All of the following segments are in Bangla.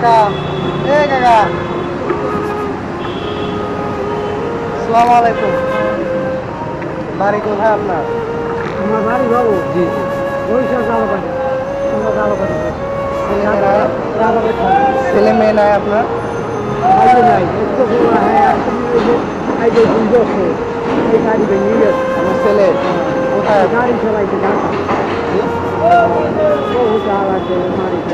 কাকা, এ কাকা, আসসালামু আলাইকুম। বাড়ি কোথায় আপনার? আমার বাড়ি বাবু জি। বরিশাল জালপাটি। আমরা জালপাটি ছেলে মেয়ে নাই আপনার? বাইরে নাই একটু হ্যাঁ এই যে দুই বছর এই গাড়ি ভেঙে গেছে আমার ছেলে কোথায়? গাড়ি চালাইতে ঢাকা জি? বহু চাল আছে মারিতে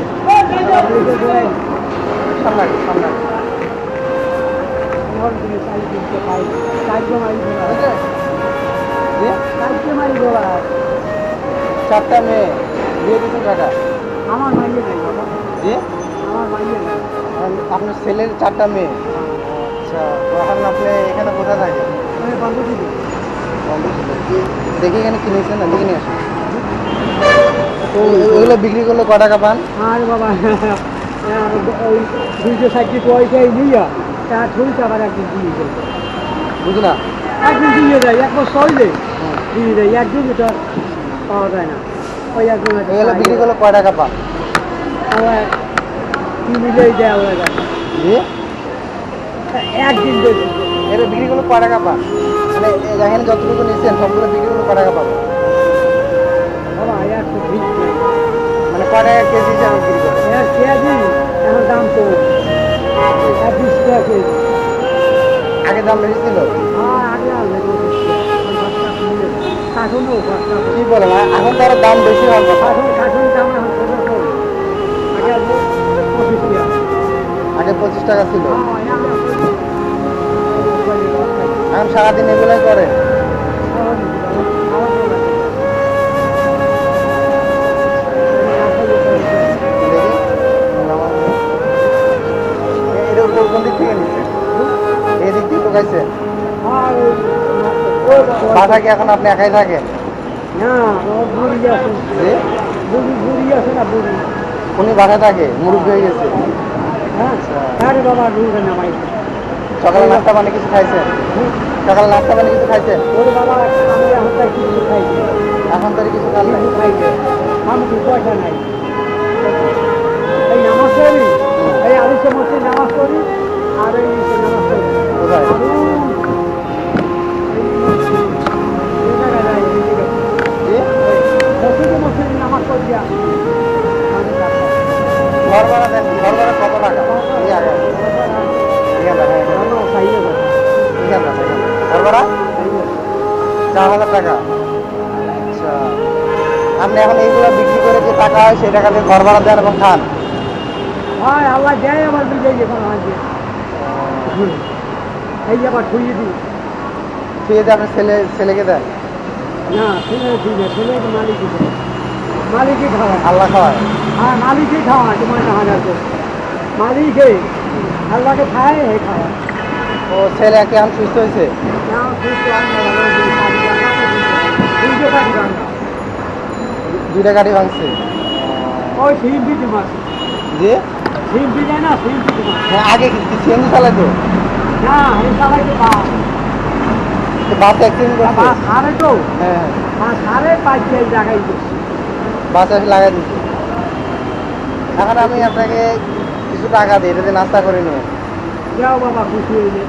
সামনে সামনে। চাই কিনতে পাই চাইতে মারি জি? চাইতে মারি গোলা 4টা মেয়ে বিয়ে দিচ্ছেন কাকা? আমার মাইয়ে নাই বাবা জি? আমার মাইয়ে নাই আপনার ছেলের 4টা মেয়ে? আচ্ছা, তো এখন আপনি এখানে কোথায় থাকেন? আমি বান্ধবী দেখি এখানে কিনেছেন না, দেখে নিয়ে আসুন। তো এগুলো বিক্রি করলে ক টাকা পান? আরে বাবা ওই 260 পয়সায় নিয়ে তার ছড়ি আবার একদিন দিয়ে যায় বুঝি না। একদিন দিয়ে যায় এক বছর হইলে দিয়ে যায় একদিন তো পাওয়া যায় না ওই একদিন এগুলো বিক্রি করলে ক টাকা পান? আবার কি মিলেই দেওয়া হয়ে যায় জি? একদিন দেবে এটা বিক্রি করলে ক টাকা পান? মানে এখানে যতটুকু নিচ্ছেন সবগুলো বিক্রি করলে ক টাকা পাবেন? বাবা একটু ঠিক নেই মানে ক টাকা কেজি হিসাবে বিক্রি করে? কেজি এখন দাম তো 20 টাকা কেজি আগে দাম বেশি ছিল? আগে আসবে কাঠুনও কি বলেন, এখন তো আরো দাম বেশি হওয়ার কথা। কাঠুন দাম এখন কত কম আগে আসবে 25 টাকা আগে 25 টাকা ছিল, এখন সারাদিন এগুলাই করে। এটা কোন দিক থেকে নিচ্ছেন? এই দিক থেকে ঢুকাইছে? বাসা কি এখন আপনি একাই থাকেন? জি? উনি বাসায় থাকে, মুরুব্বি হয়ে গেছে। সকালে নাস্তা পানি কিছু খাইছেন? সকালে নাস্তা পানি কিছু খাইছেন? এখন তো আর কিছু খান নাই। পয়সা নাই এই নামাজ পড়ি এই আলিশের মধ্যে নামাজ পড়ি আর এই নামাজ পড়ি কোথায়? জি? মসজিদে নামাজ পড়ি ঘর ভাড়া দেন, ঘর ভাড়া কত টাকা? এই আগে এখানে দেখা, এখানে দেখা। ঘর ভাড়া 4,000 টাকা। আচ্ছা, আপনি এখন এইগুলো বিক্রি করে যে টাকা হয় সেই টাকা দিয়ে ঘর ভাড়া দেন এবং খান? হয় আল্লাহ দেয় আবার বিজয় যখন আছে এই আবার ছুঁয়ে দিই খেয়ে দিয়ে আপনার ছেলেকে দেন? না ছেলে ঠিক আছে ছেলে মালিকই দেয় মালিকই খাওয়ায় আল্লাহ খাওয়ায়? হ্যাঁ মালিকই খাওয়ায় তোমার হাজার করে মালিকে আল্লাহকে খায় হে খাওয়ায় ও ছেলে কি এখন সুস্থ হয়েছে? না সুস্থ দুইশো টাকা দাম 2টা গাড়ি ভাঙছে? ওই সিএমপি মাছ জি? সিএমপি দেয় না সিএমপি মাছ হ্যাঁ, আগে কি সিএনজি চালাতো? না এই চালাইতে বাস বাস অ্যাক্সিডেন্ট করছে? বাস সারে তো হ্যাঁ, বাস সারে পাইছে এই জায়গায় গেছে বাস এসে লাগাই দিচ্ছে। এখন আমি আপনাকে কিছু টাকা দিই, এটা দিয়ে নাস্তা করে নিয়ে। যাও বাবা খুশি হয়ে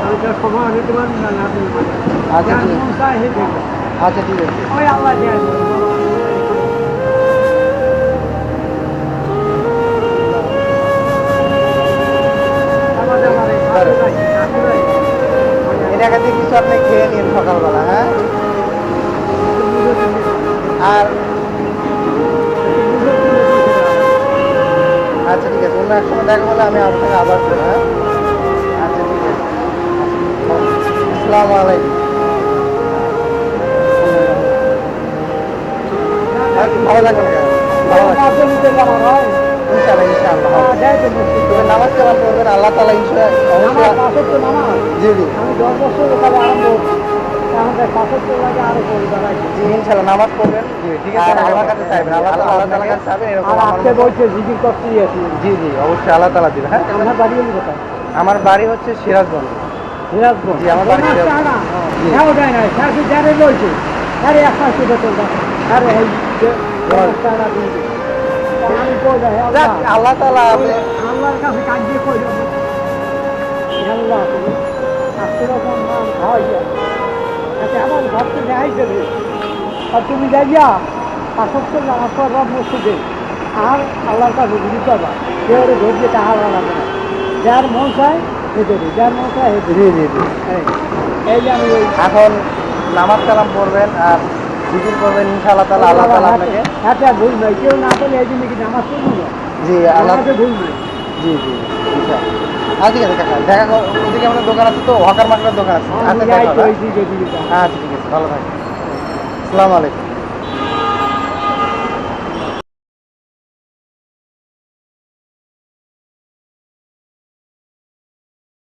আমি তো সময় হতে পারবো না আচ্ছা ঠিক আছে, আচ্ছা ঠিক আছে। ওই আল্লাহ দেয় এই টাকা দিয়ে কিছু আপনি খেয়ে নিন সকালবেলা, হ্যাঁ? আর আচ্ছা ঠিক আছে, অন্য এক সময় দেখা হলে আমি আপনাকে আবার করবো, হ্যাঁ? আচ্ছা ঠিক আছে, আসসালামু আলাইকুম। ভালো থাকবেন, ভালো থাকবেন। ইনশাআল্লাহ ইনশাআল্লাহ। তবে নামাজ কেমন পড়বেন? আল্লাহ তাআলা জি জি আমি 10 বছর ওখানে আরম্ভ আমাদের 75 লাগে আরো করে দাঁড়াইছে জি, ইনশাআল্লাহ নামাজ পড়বেন। জি ঠিক আছে, আমার কাছে চাইবেন, আল্লাহ তাআলার কাছে চাইবেন, এরকম আর আমার আজকে মতো- বলছে জিকির করতেই আছি জি জি অবশ্যই আল্লাহ তাআলা দিবেন, হ্যাঁ? আমার বাড়ি হলো কোথায় আমার বাড়ি হচ্ছে সিরাজগঞ্জ। সিরাজগঞ্জ জি, আমার বাড়ি সিরাজগঞ্জ। জি। হ্যাঁ ওটাই নাই সাথে যারে বলছে আরে এক মাস বেতন দাও আরে এই যে টাকা দিয়ে আমি কই দেয় যাক, আল্লাহ তাআলা আপনি- আল্লাহ আল্লাহর কাছে কাজ দিয়ে কই আল্লাহ আজকে রকম নাম খাওয়াই যায় আচ্ছা আমার ঘরকে দেখাই দেবে আর তুমি যাইয়া আসক্ত নামাজ পড়বা মসজিদে আর আল্লাহর কাছে বুঝি পাবা কেউ ধৈর্য টাহার লাগবে না যার মন চায় হেঁটে দিই যার মন চায় হেঁটে জি জি জি এই যে আমি ওই এখন নামাজ কালাম পড়বেন আর জিকির করবেন ইনশাআল্লাহ তাআলা আল্লাহ তাআলা আপনাকে হাতে ভুল নয় কেউ না বলে এই জন্য কি নামাজ পড়বো না জি আল্লাহ নামাজে ভুল নয় জি জি ইনশাআল্লাহ আচ্ছা ঠিক আছে কাকা দেখা ওদিকে আমাদের দোকান আছে তো হকার মার্কেটের দোকান আছে আচ্ছা দেখা হবে। ওই দিকে দিকে আচ্ছা ঠিক আছে ভালো থাকবেন আসসালামু আলাইকুম